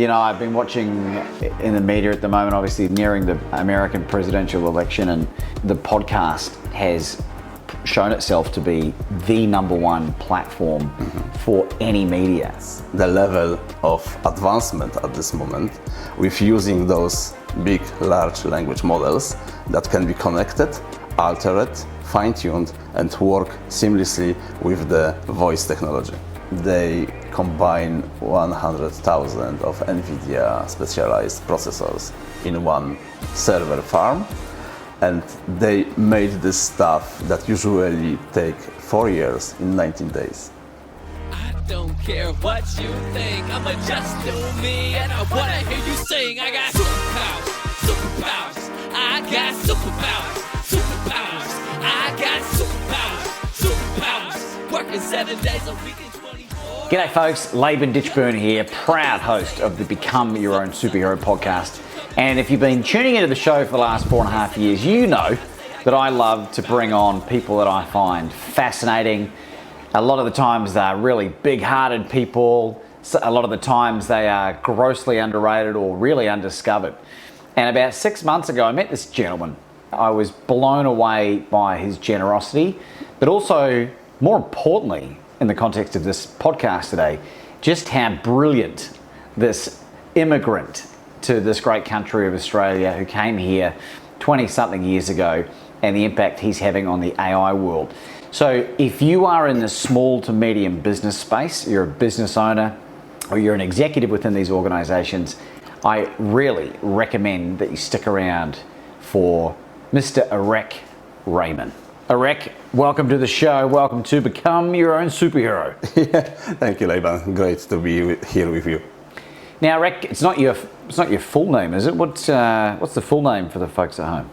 I've been watching in the media at the moment, obviously nearing the American presidential election, and the podcast has shown itself to be the number one platform for any media. The level of advancement at this moment with using those big, large language models that can be connected, altered, fine-tuned, and work seamlessly with the voice technology. They combine 100,000 of NVIDIA specialized processors in one server farm, and they made this stuff that usually take 4 years in 19 days. I don't care what you think, I'ma just do me, and I wanna hear you sing. I got superpowers, superpowers, I got superpowers, superpowers, I got superpowers, superpowers, working 7 days a week and 24. G'day folks, Laban Ditchburn here, proud host of the Become Your Own Superhero podcast. And if you've been tuning into the show for the last 4.5 years, you know that I love to bring on people that I find fascinating. A lot of the times they're really big-hearted people. A lot of the times they are grossly underrated or really undiscovered. And about 6 months ago, I met this gentleman. I was blown away by his generosity, but also, more importantly, in the context of this podcast today, just how brilliant this immigrant to this great country of Australia who came here 20-something years ago, and the impact he's having on the AI world. So if you are in the small to medium business space, you're a business owner, or you're an executive within these organizations, I really recommend that you stick around for Mr. Arek Rejman. Arek, welcome to the show. Welcome to Become Your Own Superhero. Yeah, thank you, Laban. Great to be here with you. Now, Arek, it's not your full name, is it? What's the full name for the folks at home?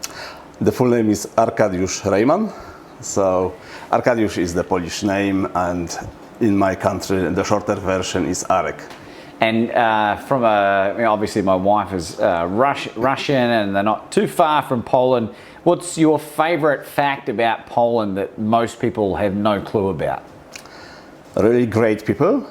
The full name is Arkadiusz Rejman. So Arkadiusz is the Polish name, and in my country, the shorter version is Arek. And obviously my wife is Russian, and they're not too far from Poland. What's your favorite fact about Poland that most people have no clue about? Really great people.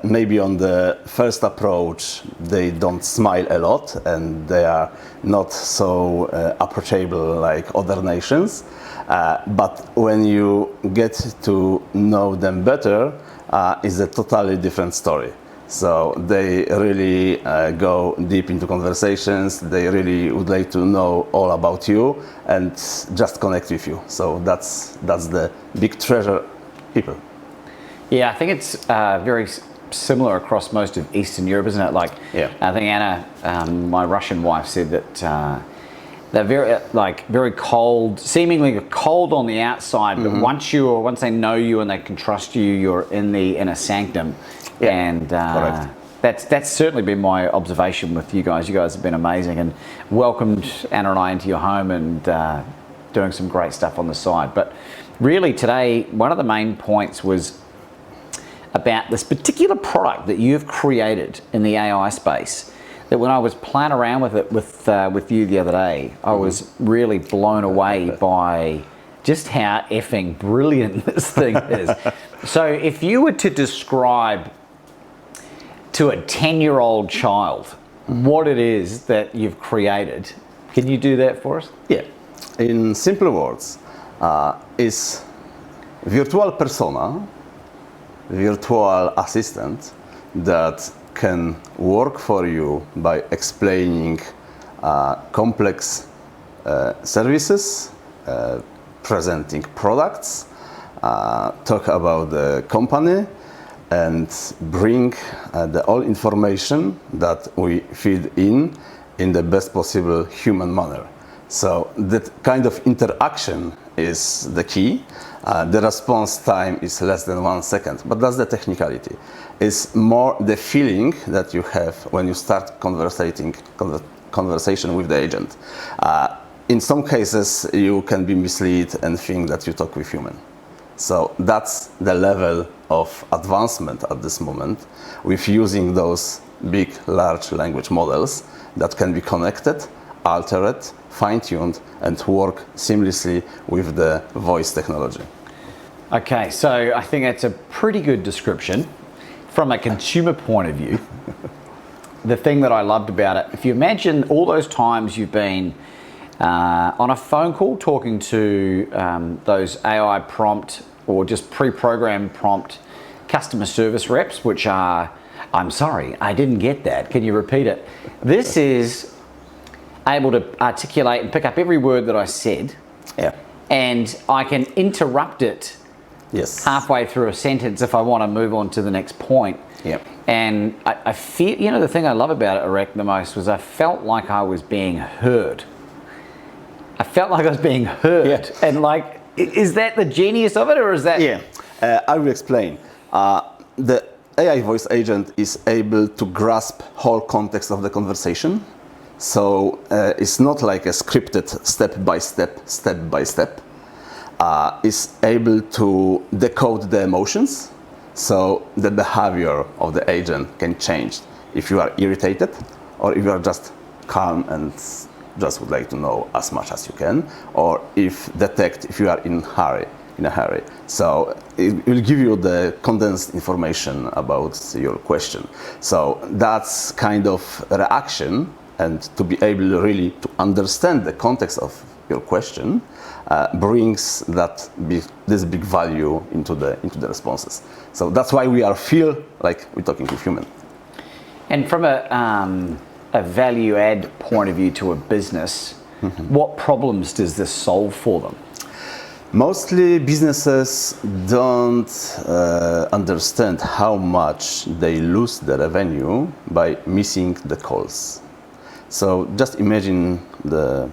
Maybe on the first approach, they don't smile a lot, and they are not so approachable like other nations. But when you get to know them better, it's a totally different story. So they really go deep into conversations. They really would like to know all about you and just connect with you. So that's the big treasure people. Yeah, I think it's very similar across most of Eastern Europe, isn't it? Like, yeah. I think Anna, my Russian wife, said that they're very cold, seemingly cold on the outside, but once they know you and they can trust you, you're in the inner sanctum. Yeah, and that's certainly been my observation with you guys. You guys have been amazing and welcomed Anna and I into your home, and doing some great stuff on the side. But really today, one of the main points was about this particular product that you've created in the AI space, that when I was playing around with it with you the other day, I was really blown away by just how effing brilliant this thing is. So if you were to describe to a 10-year-old child what it is that you've created, can you do that for us? Yeah. In simple words, is virtual persona, virtual assistant that can work for you by explaining complex services, presenting products, talk about the company, and bring the all information that we feed in the best possible human manner. So that kind of interaction is the key. The response time is less than 1 second, but that's the technicality. It's more the feeling that you have when you start conversation with the agent. In some cases, you can be misled and think that you talk with human. So that's the level of advancement at this moment with using those big, large language models that can be connected, altered, fine-tuned, and work seamlessly with the voice technology. Okay, so I think that's a pretty good description from a consumer point of view. the thing that I loved about it, if you imagine all those times you've been on a phone call talking to those AI prompt or just pre-programmed prompt customer service reps, which are, I'm sorry, I didn't get that. Can you repeat it? This is able to articulate and pick up every word that I said. Yeah. And I can interrupt it halfway through a sentence if I want to move on to the next point. Yeah. And I feel, you know, the thing I love about it, Arek, the most was I felt like I was being heard. I felt like I was being heard. Yeah. And like, is that the genius of it, or is that? Yeah, I will explain. The AI voice agent is able to grasp whole context of the conversation. So it's not like a scripted step by step. It's able to decode the emotions. So the behavior of the agent can change if you are irritated or if you are just calm and just would like to know as much as you can, or if you are in a hurry. So it will give you the condensed information about your question. So that's kind of reaction, and to be able really to understand the context of your question brings this big value into the responses. So that's why we feel like we're talking to human. And from a value add point of view to a business, what problems does this solve for them? Mostly businesses don't understand how much they lose the revenue by missing the calls. So just imagine the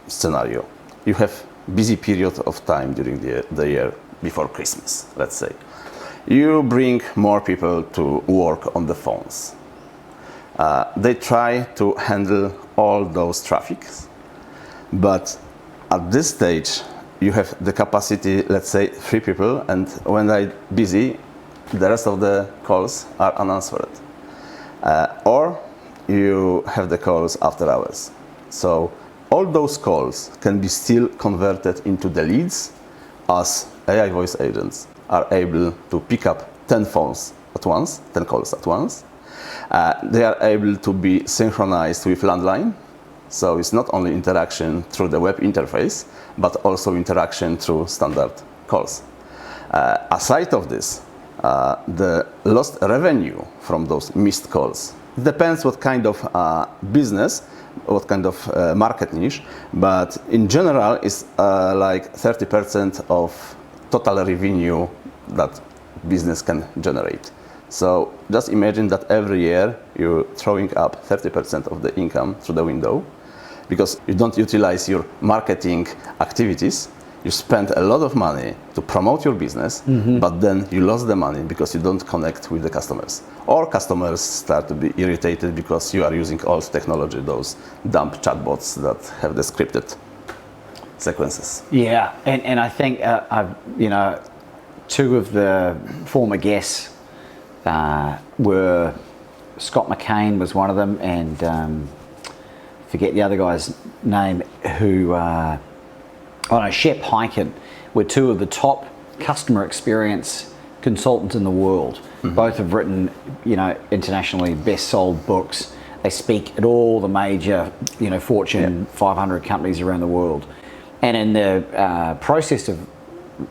scenario. You have busy period of time during the year before Christmas, let's say. You bring more people to work on the phones. They try to handle all those traffics, but at this stage you have the capacity, let's say 3 people, and when they're busy, the rest of the calls are unanswered. Or you have the calls after hours. So all those calls can be still converted into the leads, as AI voice agents are able to pick up 10 calls at once. They are able to be synchronized with landline. So it's not only interaction through the web interface, but also interaction through standard calls. Aside of this, the lost revenue from those missed calls depends what kind of business, what kind of market niche, but in general it's like 30% of total revenue that business can generate. So just imagine that every year you're throwing up 30% of the income through the window because you don't utilize your marketing activities. You spend a lot of money to promote your business, but then you lost the money because you don't connect with the customers. Or customers start to be irritated because you are using old technology, those dumb chatbots that have the scripted sequences. Yeah, and I think, two of the former guests were, Scott McCain was one of them, and forget the other guy's name, who, Shep Hyken, were two of the top customer experience consultants in the world. Both have written, internationally best-sold books. They speak at all the major, Fortune 500 companies around the world. And in the process of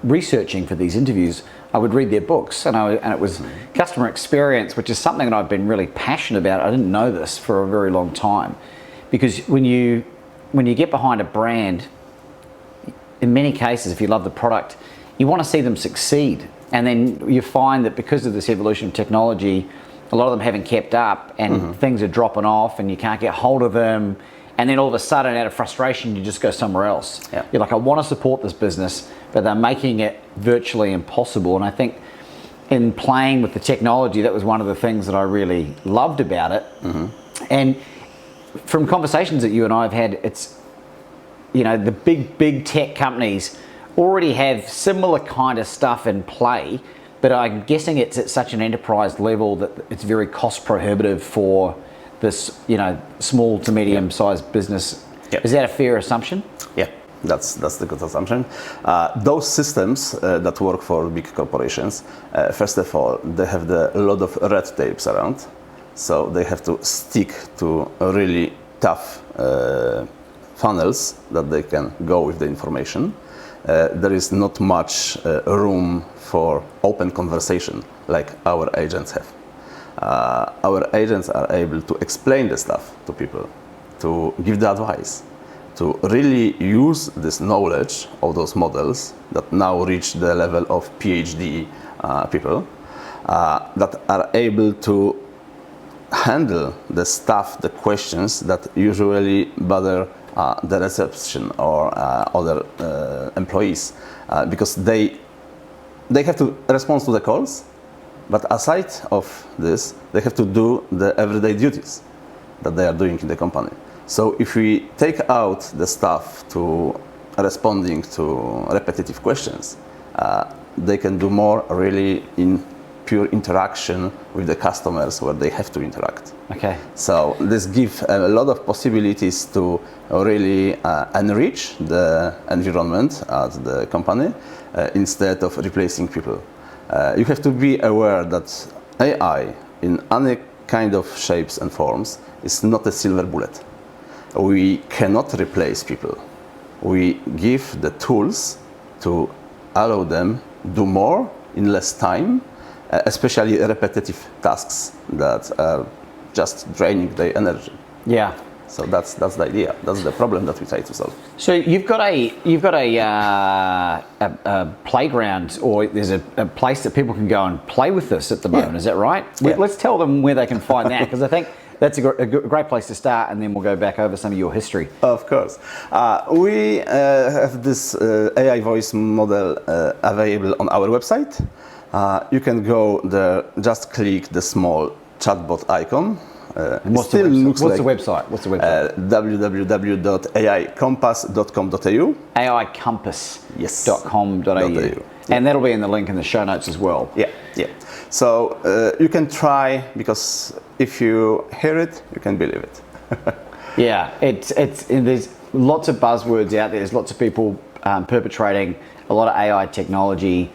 researching for these interviews, I would read their books, and it was customer experience, which is something that I've been really passionate about. I didn't know this for a very long time, because when you get behind a brand, in many cases, if you love the product, you want to see them succeed. And then you find that because of this evolution of technology, a lot of them haven't kept up, and things are dropping off, and you can't get hold of them. And then all of a sudden, out of frustration, you just go somewhere else. Yeah. You're like, I want to support this business, but they're making it virtually impossible. And I think in playing with the technology, that was one of the things that I really loved about it. And from conversations that you and I have had, it's, the big tech companies already have similar kind of stuff in play, but I'm guessing it's at such an enterprise level that it's very cost prohibitive for this, small to medium sized business. Yep. Is that a fair assumption? Yeah, that's the good assumption. Those systems that work for big corporations, first of all, they have a lot of red tapes around. So they have to stick to really tough funnels that they can go with the information. There is not much room for open conversation like our agents have. Our agents are able to explain the stuff to people, to give the advice, to really use this knowledge of those models that now reach the level of PhD people that are able to handle the stuff, the questions that usually bother the reception or other employees because they have to respond to the calls, but aside of this, they have to do the everyday duties that they are doing in the company. So if we take out the stuff to responding to repetitive questions, they can do more really in pure interaction with the customers where they have to interact. Okay. So this gives a lot of possibilities to really enrich the environment at the company instead of replacing people. You have to be aware that AI in any kind of shapes and forms is not a silver bullet. We cannot replace people. We give the tools to allow them do more in less time, especially repetitive tasks that are just draining their energy. Yeah. So that's the idea. That's the problem that we try to solve. So you've got a playground, or there's a place that people can go and play with this at the moment. Is that right? Yeah. Let's tell them where they can find that, because I think that's a great place to start, and then we'll go back over some of your history. Of course. We have this AI voice model available on our website. You can go there, just click the small chatbot icon. And what's the website? www.aicompass.com.au. aicompass.com.au. Yes. And that'll be in the link in the show notes as well. Yeah. So you can try, because if you hear it, you can believe it. Yeah, there's lots of buzzwords out there. There's lots of people perpetrating a lot of AI technology.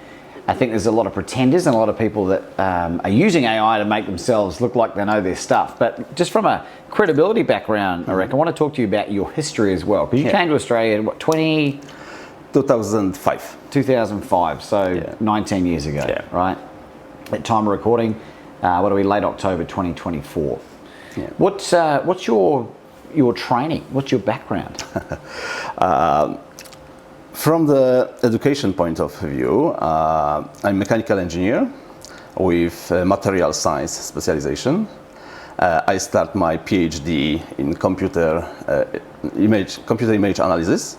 I think there's a lot of pretenders and a lot of people that are using AI to make themselves look like they know their stuff. But just from a credibility background, Arek, I want to talk to you about your history as well. Because you came to Australia in 2005. 2005, so 19 years ago, right? At time of recording, what are we, late October 2024. Yeah. What's your training? What's your background? From the education point of view, I'm a mechanical engineer with material science specialization. I start my PhD in computer image analysis.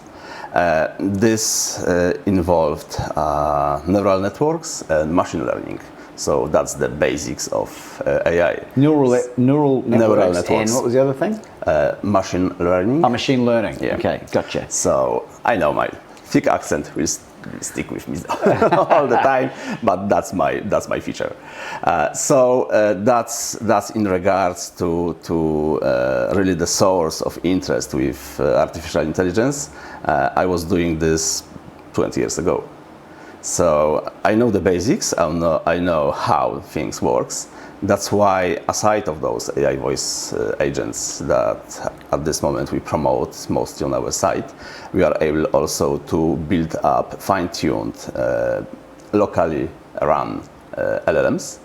This involved neural networks and machine learning. So that's the basics of AI. Neural networks. And what was the other thing? Machine learning. Oh, machine learning. Yeah. Okay, gotcha. So I know my thick accent will stick with me all the time, but that's my feature. So that's in regards to really the source of interest with artificial intelligence. I was doing this 20 years ago. So I know the basics. I know how things works. That's why, aside of those AI voice agents that at this moment we promote mostly on our site, we are able also to build up fine-tuned, locally run LLMs.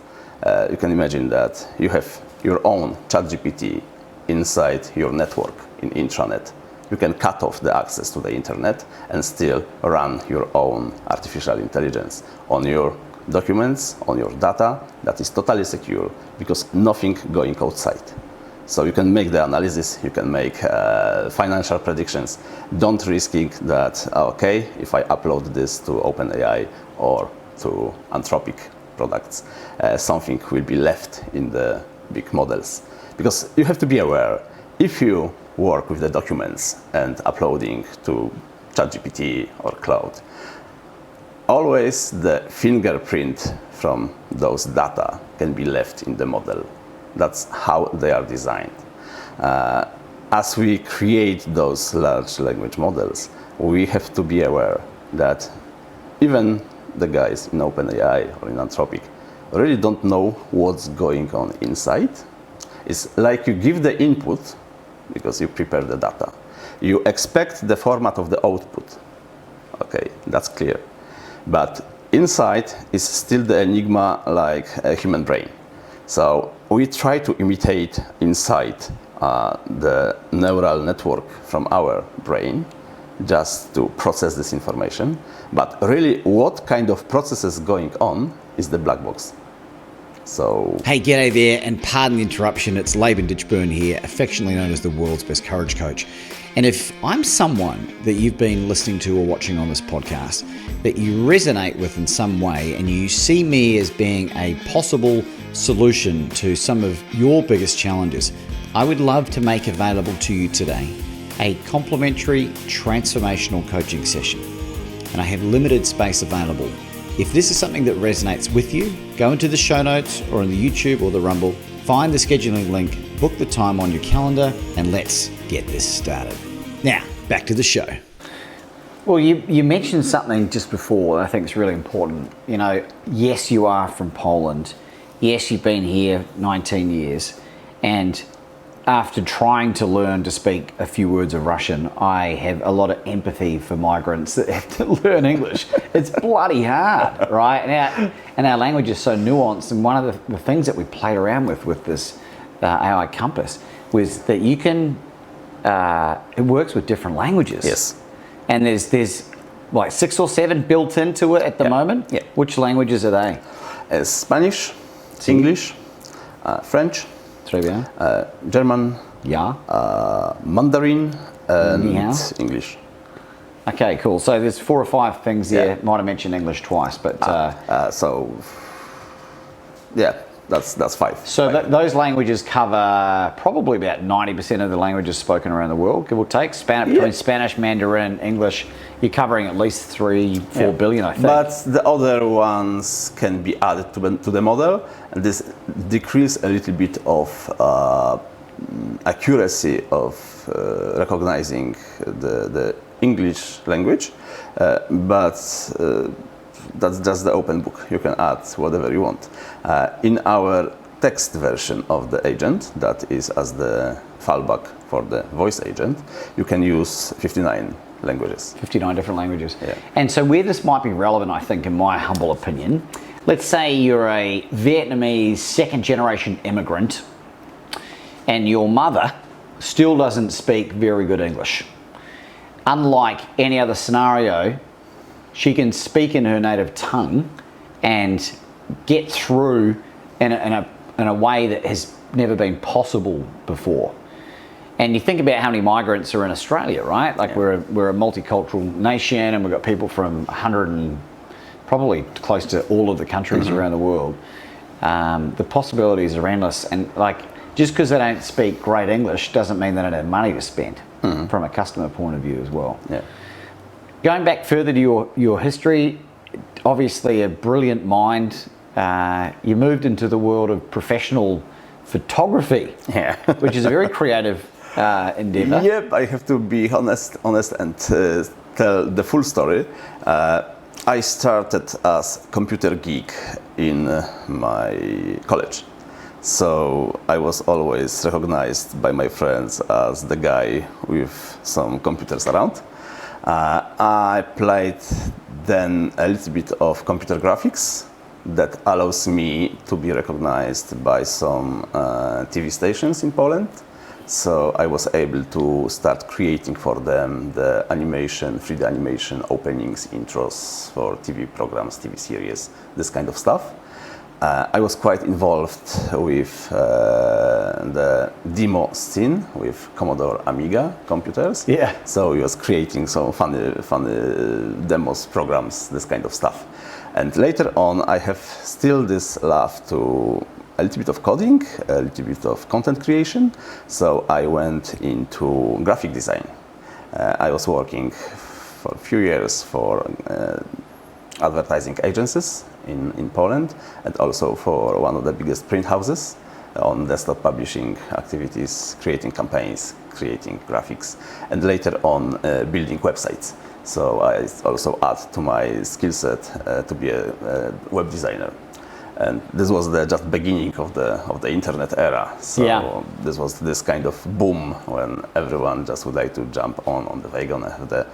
You can imagine that you have your own ChatGPT inside your network in intranet. You can cut off the access to the internet and still run your own artificial intelligence on your documents, on your data. That is totally secure because nothing going outside. So you can make the analysis, you can make financial predictions. Don't risk it that, okay, if I upload this to OpenAI or to Anthropic products, something will be left in the big models. Because you have to be aware, if you work with the documents and uploading to ChatGPT or cloud, always the fingerprint from those data can be left in the model. That's how they are designed. As we create those large language models, we have to be aware that even the guys in OpenAI or in Anthropic really don't know what's going on inside. It's like you give the input, because you prepare the data. You expect the format of the output. Okay, that's clear. But inside is still the enigma like a human brain. So we try to imitate inside the neural network from our brain just to process this information. But really, what kind of process is going on is the black box. So, hey, g'day there, and pardon the interruption. It's Laban Ditchburn here, affectionately known as the world's best courage coach. And if I'm someone that you've been listening to or watching on this podcast that you resonate with in some way, and you see me as being a possible solution to some of your biggest challenges, I would love to make available to you today a complimentary transformational coaching session. And I have limited space available. If this is something that resonates with you, go into the show notes or in the YouTube or the Rumble, find the scheduling link, book the time on your calendar, and let's get this started. Now, back to the show. Well, you mentioned something just before that I think is really important. You know, yes, you are from Poland. Yes, you've been here 19 years. And after trying to learn to speak a few words of Russian, I have a lot of empathy for migrants that have to learn English. It's bloody hard, right? And our language is so nuanced. And one of the things that we played around with this AI Compass was that you can, it works with different languages. yes. And there's like 6 or 7 built into it at the moment. Yeah. Which languages are they? Spanish, English, French, Très bien. German, Yeah. Mandarin, and Yeah. English. Okay, cool. So there's 4 or 5 things there. Might have mentioned English twice, but So, yeah, that's 5. so those languages cover probably about 90% of the languages spoken around the world, give or take. Between Spanish, Mandarin, English, you're covering at least 3-4 billion, I think. But the other ones can be added to the model, and this decrease a little bit of accuracy of recognizing the English language, but that's just the open book. You can add whatever you want. In our text version of the agent, that is as the fallback for the voice agent, you can use 59 languages. 59 different languages. Yeah. And so where this might be relevant, I think, in my humble opinion, let's say you're a Vietnamese second generation immigrant and your mother still doesn't speak very good English. Unlike any other scenario, she can speak in her native tongue and get through in a way that has never been possible before. And you think about how many migrants are in Australia, right? Like we're a multicultural nation, and we've got people from 100 and probably close to all of the countries around the world. The possibilities are endless, and like just because they don't speak great English doesn't mean they don't have money to spend from a customer point of view as well. Yeah. Going back further to your history, obviously a brilliant mind. You moved into the world of professional photography, which is a very creative endeavor. Yep, I have to be honest and tell the full story. I started as computer geek in my college. So I was always recognized by my friends as the guy with some computers around. I played then a little bit of computer graphics that allows me to be recognized by some TV stations in Poland. So I was able to start creating for them the animation, 3D animation, openings, intros for TV programs, TV series, this kind of stuff. I was quite involved with the demo scene with Commodore Amiga computers. Yeah. So I was creating some funny demos, programs, this kind of stuff. And later on, I have still this love to a little bit of coding, a little bit of content creation. So I went into graphic design. I was working for a few years for advertising agencies in Poland, and also for one of the biggest print houses on desktop publishing activities, creating campaigns, creating graphics, and later on building websites. So I also add to my skill set to be a web designer. And this was the just beginning of the internet era. So this was this kind of boom when everyone just would like to jump on the wagon and have their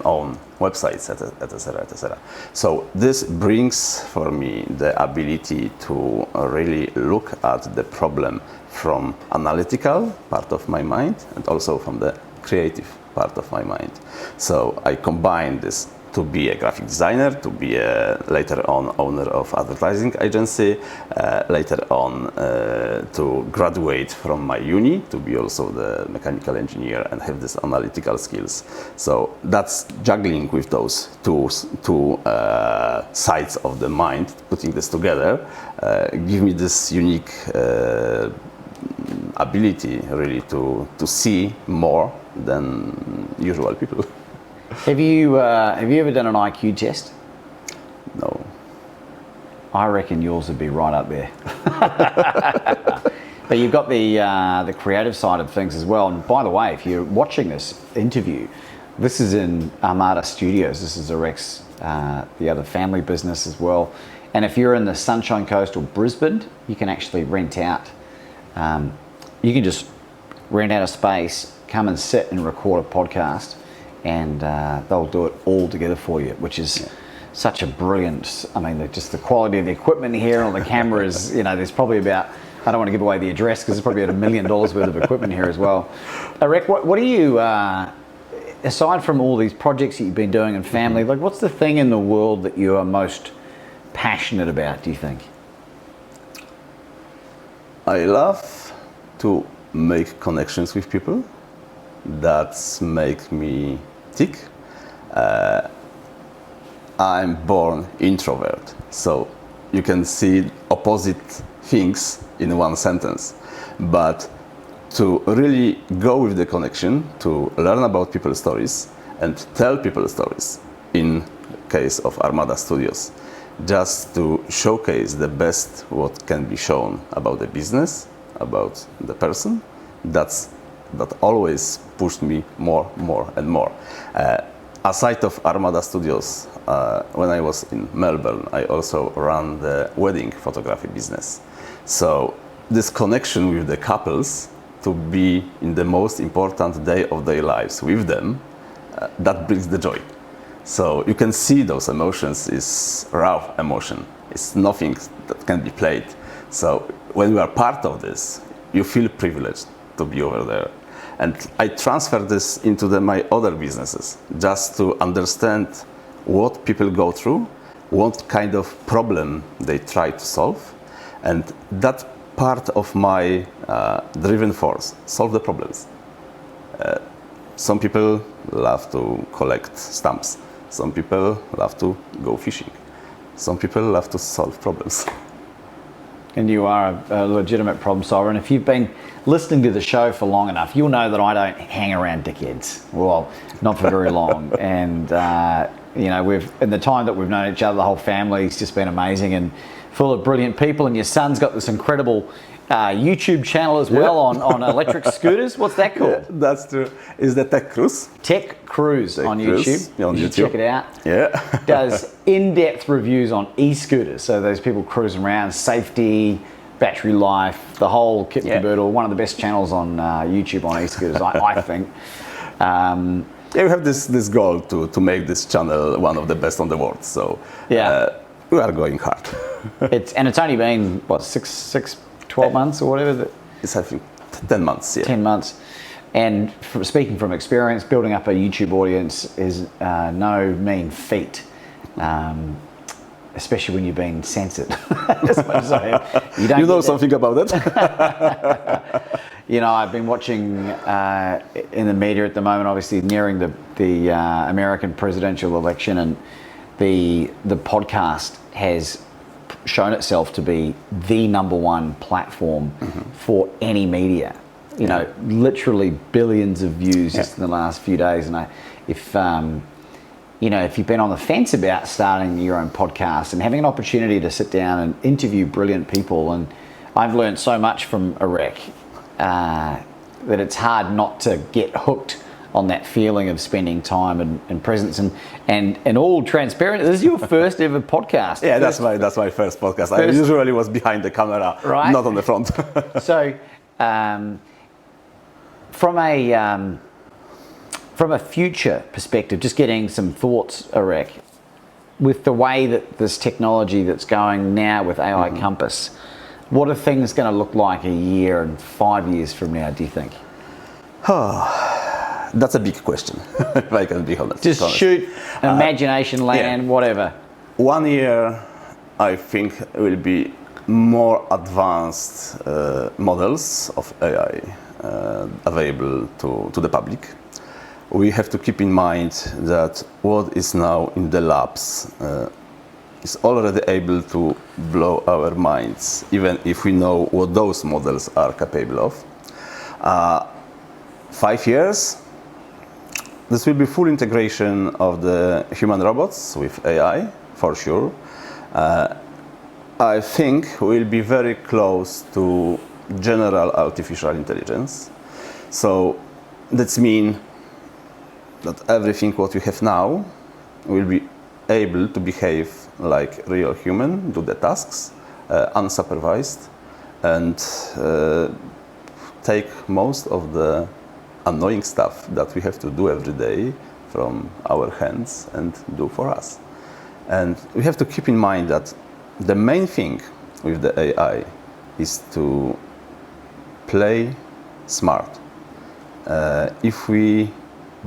own websites, etc., etc. So this brings for me the ability to really look at the problem from analytical part of my mind and also from the creative part of my mind. So I combine this to be a graphic designer, to be a later on owner of advertising agency, later on to graduate from my uni, to be also the mechanical engineer and have this analytical skills. So that's juggling with those two sides of the mind, putting this together, give me this unique ability really to see more than usual people. Have you ever done an IQ test? No. I reckon yours would be right up there. But you've got the creative side of things as well. And by the way, if you're watching this interview, this is in Armada Studios. This is Arek's the other family business as well. And if you're in the Sunshine Coast or Brisbane, you can actually rent out. You can just rent out a space, come and sit and record a podcast. And they'll do it all together for you, which is such a brilliant, I mean, just the quality of the equipment here on the cameras, there's probably about, I don't want to give away the address because there's probably about $1 million worth of equipment here as well. Arek, what do you, aside from all these projects that you've been doing in family, like what's the thing in the world that you are most passionate about, do you think? I love to make connections with people. That make me tick. I'm born introvert, so you can see opposite things in one sentence. But to really go with the connection, to learn about people's stories and tell people stories, in case of Armada Studios, just to showcase the best what can be shown about the business, about the person, that always pushed me more and more. Aside of Armada Studios, when I was in Melbourne, I also ran the wedding photography business. So this connection with the couples, to be in the most important day of their lives with them, that brings the joy. So you can see those emotions is raw emotion. It's nothing that can be played. So when you are part of this, you feel privileged to be over there. And I transfer this into my other businesses, just to understand what people go through, what kind of problem they try to solve, and that part of my driven force, solve the problems. Some people love to collect stamps. Some people love to go fishing. Some people love to solve problems. And you are a legitimate problem solver. And if you've been listening to the show for long enough, you'll know that I don't hang around dickheads. Well, not for very long. And, in the time that we've known each other, the whole family's just been amazing and full of brilliant people. And your son's got this incredible YouTube channel as well on electric scooters. What's that called? Yeah, that's true. Is the Tech Cruise? Tech Cruise on YouTube. On you YouTube. Check it out. Yeah. Does in-depth reviews on e-scooters. So those people cruising around, safety, battery life, the whole kit and caboodle. One of the best channels on YouTube on e-scooters, I think. We have this goal to make this channel one of the best on the world. So we are going hard. It's only been, what, 12 months or whatever? It's, I think, 10 months. Yeah. 10 months. And speaking from experience, building up a YouTube audience is no mean feat, especially when you've been censored. As much as I have. You know something about it? I've been watching in the media at the moment, obviously nearing the American presidential election, and the podcast has shown itself to be the number1 platform for any media. Literally billions of views just in the last few days. And if you've been on the fence about starting your own podcast and having an opportunity to sit down and interview brilliant people, and I've learned so much from Arek that it's hard not to get hooked on that feeling of spending time and presence and all transparent. This is your first ever podcast. Yeah, that's my first podcast. I usually was behind the camera, right? Not on the front. So, from a future perspective, just getting some thoughts, Arek, with the way that this technology that's going now with AI Compass, what are things going to look like a year and 5 years from now, do you think? That's a big question, if I can be honest. Just shoot, imagination land, whatever. 1 year, I think, will be more advanced models of AI available to the public. We have to keep in mind that what is now in the labs is already able to blow our minds, even if we know what those models are capable of. 5 years, this will be full integration of the human robots with AI, for sure. I think we'll be very close to general artificial intelligence. So that means that everything what we have now will be able to behave like real human, do the tasks unsupervised, and take most of the annoying stuff that we have to do every day from our hands and do for us. And we have to keep in mind that the main thing with the AI is to play smart. If we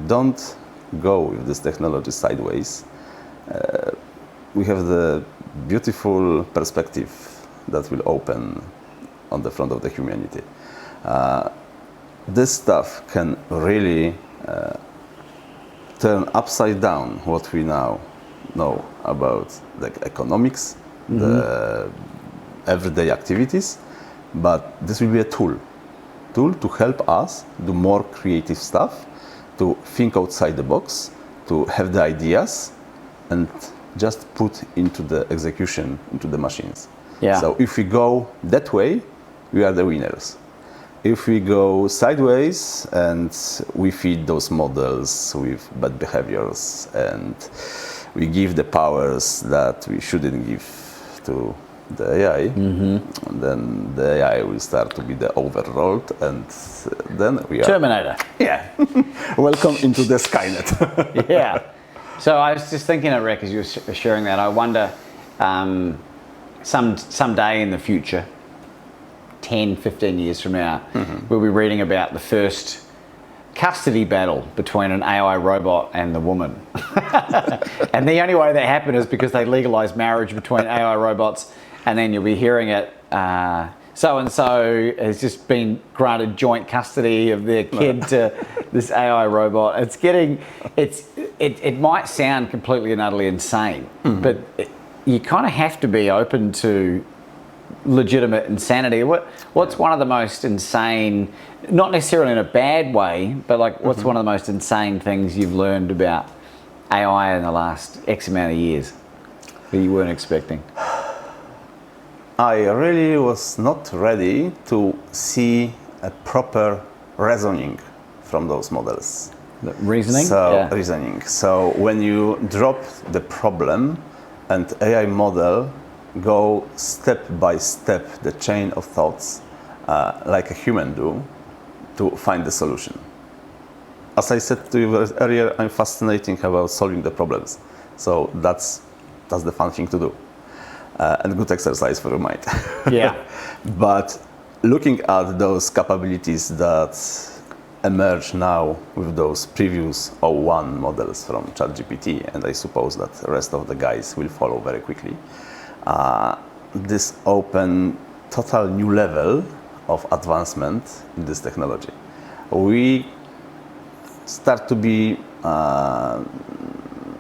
don't go with this technology sideways, we have the beautiful perspective that will open on the front of the humanity. This stuff can really turn upside down what we now know about the economics, the everyday activities, but this will be a tool to help us do more creative stuff, to think outside the box, to have the ideas and just put into the execution into the machines. Yeah. So if we go that way, we are the winners. If we go sideways and we feed those models with bad behaviors and we give the powers that we shouldn't give to the AI, then the AI will start to be the overlord, and then we are Terminator. Yeah. Welcome into the Skynet. Yeah. So I was just thinking, Arek, as you were sharing that, I wonder someday in the future, 10, 15 years from now, we'll be reading about the first custody battle between an AI robot and the woman. And the only way that happened is because they legalized marriage between AI robots, and then you'll be hearing it, so-and-so has just been granted joint custody of their kid to this AI robot. It might sound completely and utterly insane, but you kind of have to be open to legitimate insanity. What's one of the most insane, not necessarily in a bad way, but like what's one of the most insane things you've learned about AI in the last X amount of years that you weren't expecting? I really was not ready to see a proper reasoning from those models. The reasoning? Reasoning. So when you drop the problem and AI model go step by step the chain of thoughts like a human do to find the solution. As I said to you earlier, I'm fascinating about solving the problems. So that's the fun thing to do. And good exercise for your mind. Yeah. But looking at those capabilities that emerge now with those previous O1 models from ChatGPT, and I suppose that the rest of the guys will follow very quickly, this open total new level of advancement in this technology. We start to be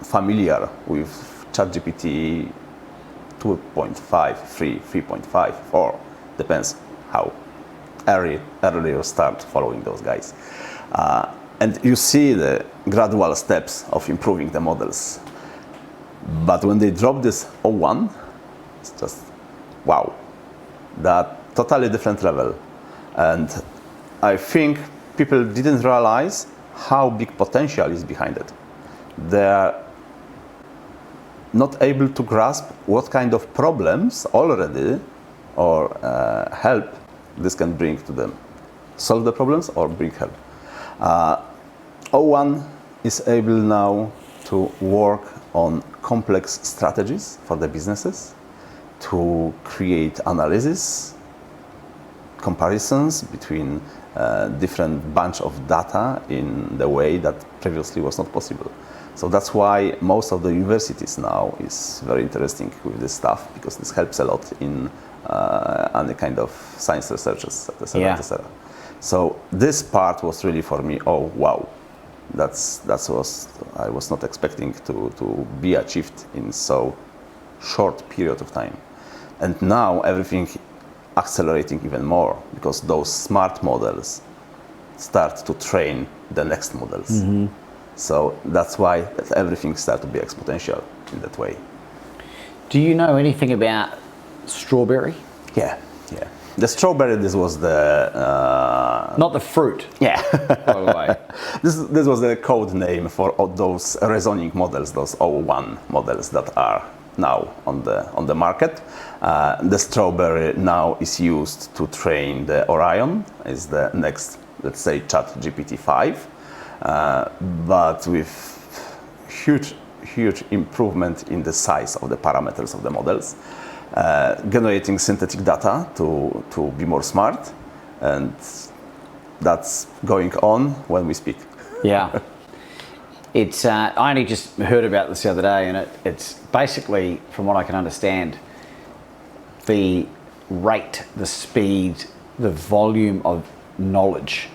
familiar with ChatGPT 2.5, 3, 3.5, 4, depends how early you start following those guys. And you see the gradual steps of improving the models. But when they drop this O1, it's just, wow, that totally different level. And I think people didn't realize how big potential is behind it. They are not able to grasp what kind of problems already or help this can bring to them. Solve the problems or bring help. O1 is able now to work on complex strategies for the businesses, to create analysis, comparisons between different bunch of data in the way that previously was not possible. So that's why most of the universities now is very interesting with this stuff, because this helps a lot in any kind of science researches, etc., Yeah. etc. So this part was really for me, oh wow, that was I was not expecting to be achieved in so short period of time. And now everything accelerating even more, because those smart models start to train the next models. Mm-hmm. So that's why everything starts to be exponential in that way. Do you know anything about strawberry? Yeah. The strawberry, this was the... Not the fruit, Yeah. by the way. This was the code name for all those reasoning models, those O1 models that are now on the market. The strawberry now is used to train the Orion, is the next, let's say, ChatGPT-5, but with huge improvement in the size of the parameters of the models, generating synthetic data to be more smart, and that's going on when we speak. Yeah. It's, I only just heard about this the other day, and it's basically, from what I can understand, the rate, the speed, the volume of knowledge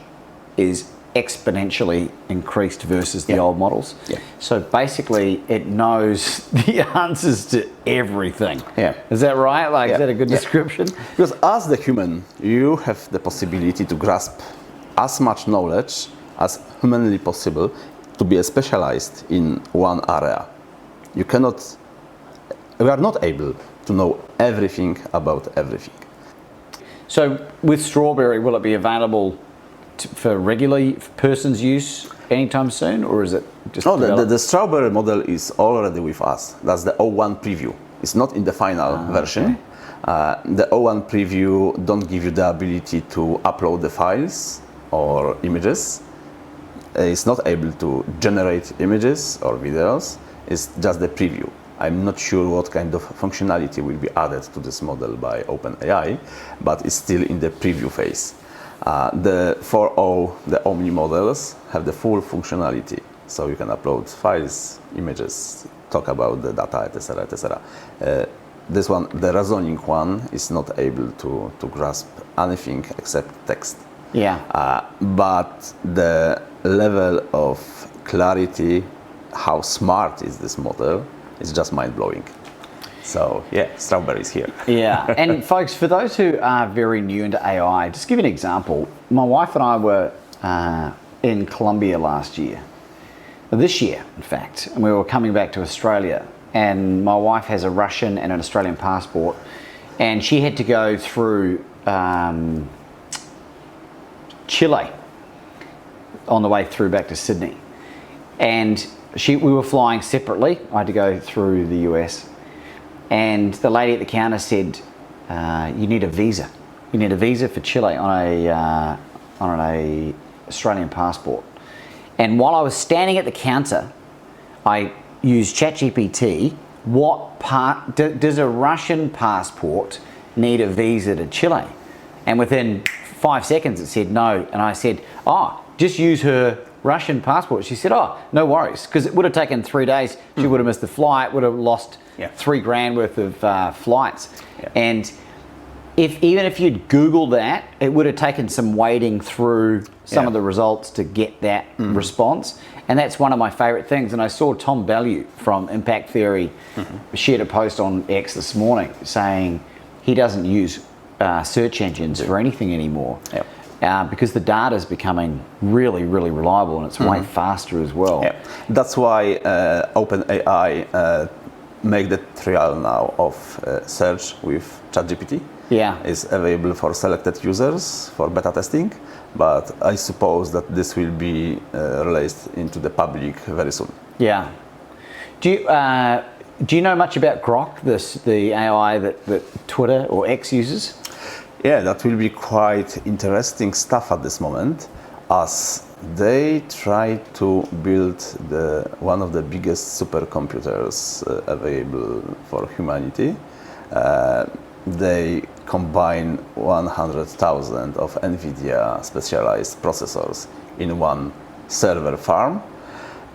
is exponentially increased versus the old models. Yeah. So basically, it knows the answers to everything. Yeah. Is that right? Like, Yeah. is that a good description? Because as the human, you have the possibility to grasp as much knowledge as humanly possible, to be specialized in one area. We are not able to know everything about everything. So with strawberry, will it be available for regular person's use anytime soon, or is it just No, the strawberry model is already with us. That's the O1 preview. It's not in the final version. Okay. The O1 preview don't give you the ability to upload the files or images. It's not able to generate images or videos. It's just the preview. I'm not sure what kind of functionality will be added to this model by OpenAI, but it's still in the preview phase. The 4.0, the Omni models, have the full functionality. So you can upload files, images, talk about the data, etc., etc. This one, the reasoning one, is not able to grasp anything except text. Yeah. But the level of clarity, how smart is this model, is just mind-blowing. So yeah, strawberries here. Yeah, and folks, for those who are very new into AI, just give you an example. My wife and I were in Colombia this year, in fact, and we were coming back to Australia, and my wife has a Russian and an Australian passport, and she had to go through Chile on the way through back to Sydney, and we were flying separately. I had to go through the US, and the lady at the counter said, "You need a visa. You need a visa for Chile on a Australian passport." And while I was standing at the counter, I used ChatGPT. What part does a Russian passport need a visa to Chile? And within 5 seconds, it said no. And I said, just use her Russian passport. She said, no worries, because it would have taken 3 days. She would have missed the flight, would have lost $3,000 worth of flights. Yeah. And even if you'd Googled that, it would have taken some wading through some of the results to get that response. And that's one of my favorite things. And I saw Tom Bellew from Impact Theory shared a post on X this morning saying he doesn't use search engines for anything anymore. Yep. Because the data is becoming really, really reliable, and it's way faster as well. Yeah. That's why OpenAI make the trial now of search with ChatGPT. Yeah. It's available for selected users for beta testing, but I suppose that this will be released into the public very soon. Yeah. Do you know much about Grok, the AI that Twitter or X uses? Yeah, that will be quite interesting stuff at this moment, as they try to build one of the biggest supercomputers available for humanity. They combine 100,000 of NVIDIA specialized processors in one server farm,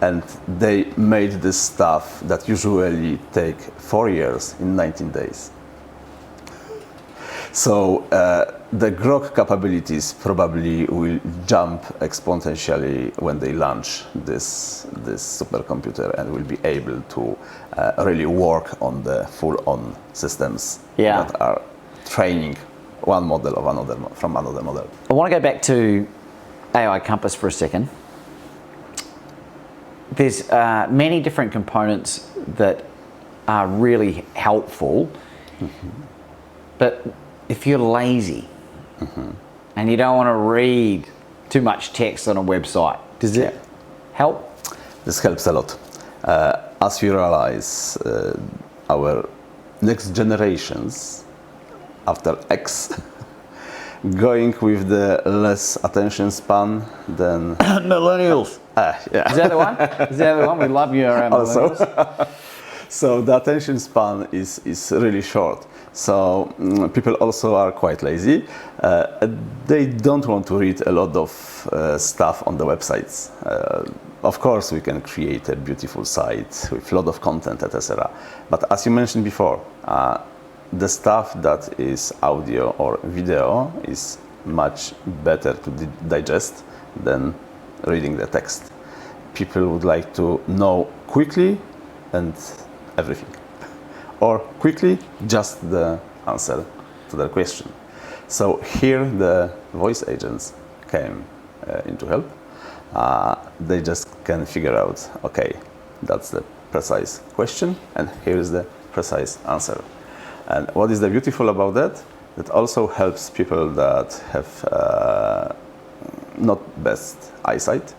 and they made this stuff that usually take 4 years in 19 days. So the Grok capabilities probably will jump exponentially when they launch this supercomputer, and will be able to really work on the full-on systems that are training one model from another model. I want to go back to AI Compass for a second. There's many different components that are really helpful, but if you're lazy and you don't want to read too much text on a website, does it help? This helps a lot. As we realize, our next generations after X going with the less attention span than Millennials. Yeah. Is that the one? Is that the one? We love you around millennials. So the attention span is really short. So people also are quite lazy. They don't want to read a lot of stuff on the websites. Of course, we can create a beautiful site with a lot of content, etc. But as you mentioned before, the stuff that is audio or video is much better to digest than reading the text. People would like to know quickly and everything, or quickly just the answer to their question. So here the voice agents came into help. They just can figure out, okay, that's the precise question, and here is the precise answer. And what is the beautiful about that? That also helps people that have not best eyesight.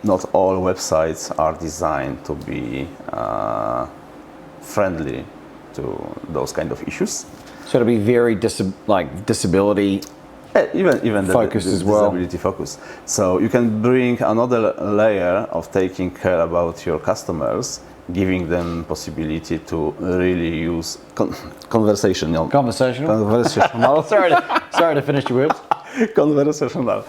Not all websites are designed to be friendly to those kind of issues. So to be very disability even focused as well. Disability focus. So you can bring another layer of taking care about your customers, giving them possibility to really use conversational. Sorry to finish your words. Conversational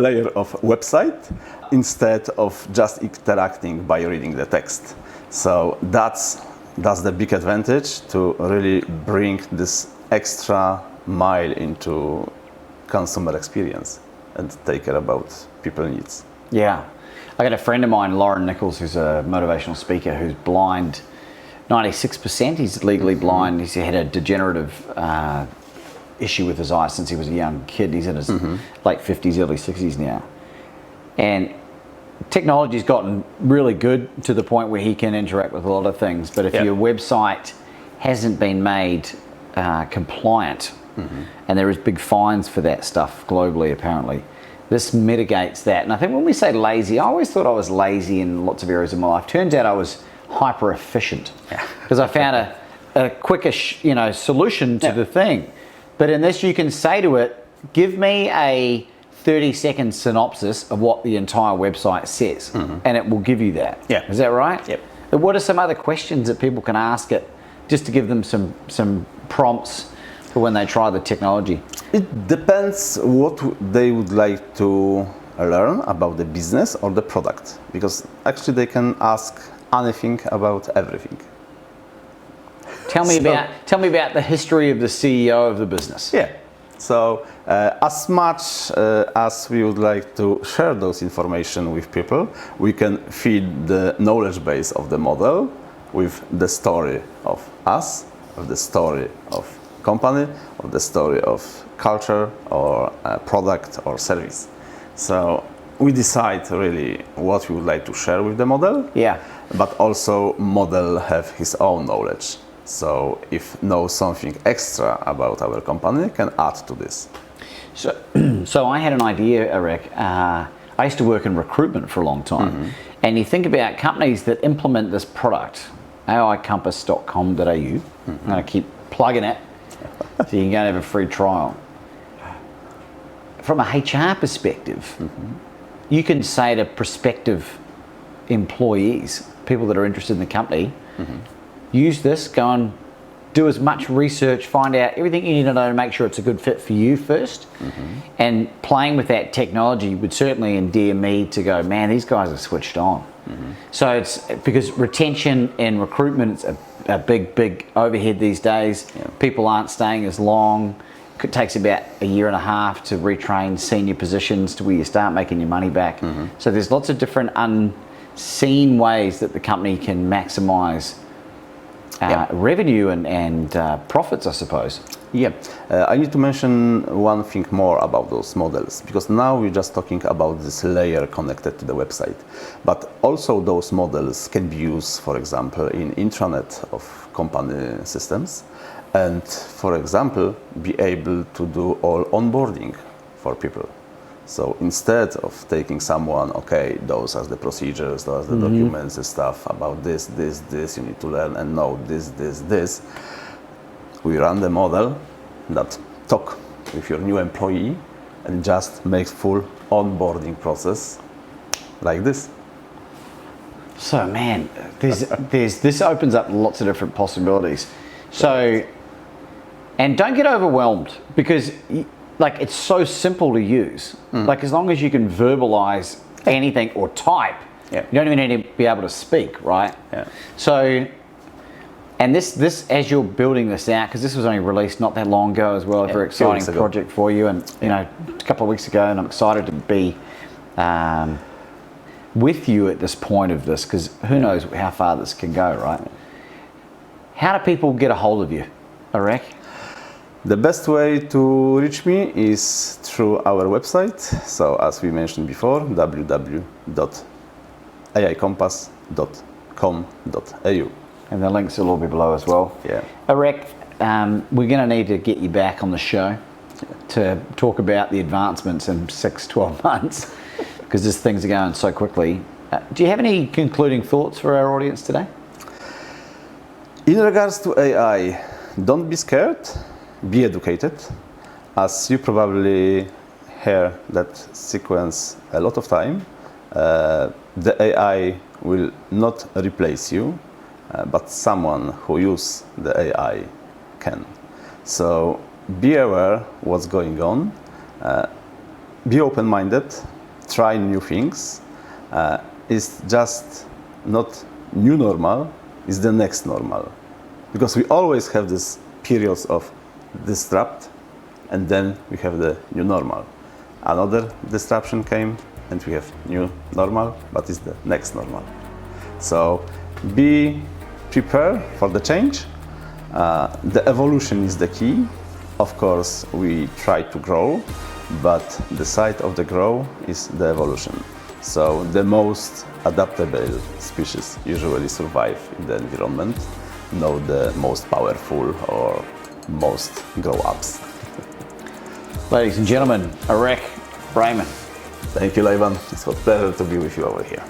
layer of website instead of just interacting by reading the text. So that's the big advantage, to really bring this extra mile into consumer experience and take care about people's needs. Yeah. I got a friend of mine, Lauren Nichols, who's a motivational speaker, who's blind 96%. He's legally blind. He's had a degenerative issue with his eyes since he was a young kid. He's in his late 50s, early 60s now. And technology's gotten really good to the point where he can interact with a lot of things. But if your website hasn't been made compliant, and there is big fines for that stuff globally, apparently, this mitigates that. And I think when we say lazy, I always thought I was lazy in lots of areas of my life. Turns out I was hyper efficient because I found a quicker solution to the thing. But in this, you can say to it, give me a 30-second synopsis of what the entire website says, and it will give you that. Yeah. Is that right? Yep. And what are some other questions that people can ask it, just to give them some prompts for when they try the technology? It depends what they would like to learn about the business or the product, because actually they can ask anything about everything. Tell me about the history of the CEO of the business. Yeah. So as much as we would like to share those information with people, we can feed the knowledge base of the model with the story of us, of the story of company, of the story of culture or product or service. So we decide really what we would like to share with the model. Yeah. But also model have his own knowledge. So if know something extra about our company, can add to this. So I had an idea, Arek. I used to work in recruitment for a long time. And you think about companies that implement this product, aicompass.com.au. I'm going to keep plugging it so you can go and have a free trial. From a HR perspective, you can say to prospective employees, people that are interested in the company, use this, go and do as much research, find out everything you need to know to make sure it's a good fit for you first. And playing with that technology would certainly endear me to go, man, these guys are switched on. So it's because retention and recruitment is a big overhead these days. People aren't staying as long. It takes about a year and a half to retrain senior positions to where you start making your money back. So there's lots of different unseen ways that the company can maximize revenue and profits, I suppose. I need to mention one thing more about those models, because now we're just talking about this layer connected to the website. But also those models can be used, for example, in intranet of company systems. And, for example, be able to do all onboarding for people. So instead of taking someone, okay, those are the procedures, those are the documents and stuff about this, you need to learn and know this. We run the model that talk with your new employee and just make full onboarding process like this. So man, this opens up lots of different possibilities. So, and don't get overwhelmed because like it's so simple to use. Like as long as you can verbalize anything or type, you don't even need to be able to speak, right? So, and this as you're building this out, because this was only released not that long ago as well, a very exciting project for you, and you know, a couple of weeks ago, and I'm excited to be with you at this point of this, because who knows how far this can go, right? How do people get a hold of you, Arek? The best way to reach me is through our website. So as we mentioned before, www.aicompass.com.au. And the links will all be below as well. Arek, we're going to need to get you back on the show to talk about the advancements in 6-12 months because these things are going so quickly. Do you have any concluding thoughts for our audience today? In regards to AI, don't be scared. Be educated, as you probably hear that sequence a lot of time. The AI will not replace you, but someone who uses the AI can. So be aware what's going on, be open-minded, try new things. It's just not new normal, it's the next normal. Because we always have this periods of disrupt, and then we have the new normal. Another disruption came, and we have new normal, but it's the next normal. So be prepared for the change. The evolution is the key. Of course, we try to grow, but the side of the grow is the evolution. So the most adaptable species usually survive in the environment, not the most powerful or most grow-ups. Ladies and gentlemen, Arek Rejman. Thank you, Leivan. It's a pleasure to be with you over here.